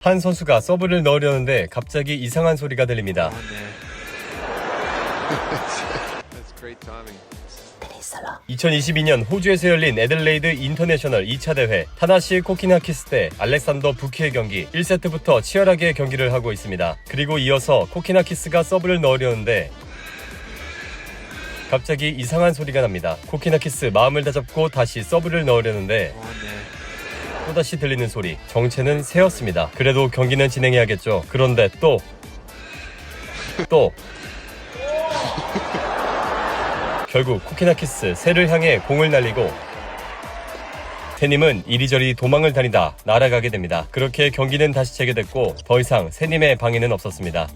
한 선수가 서브를 넣으려는데 갑자기 이상한 소리가 들립니다. 2022년 호주에서 열린 애들레이드 인터내셔널 2차 대회 타나시 코키나키스 대 알렉산더 부키의 경기 1세트부터 치열하게 경기를 하고 있습니다. 그리고 이어서 코키나키스가 서브를 넣으려는데 갑자기 이상한 소리가 납니다. 코키나키스 마음을 다잡고 다시 서브를 넣으려는데 또다시 들리는 소리, 정체는 새였습니다. 그래도 경기는 진행해야겠죠. 그런데 또 결국 코키나키스 새를 향해 공을 날리고 새님은 이리저리 도망을 다니다 날아가게 됩니다. 그렇게 경기는 다시 재개됐고 더 이상 새님의 방해는 없었습니다.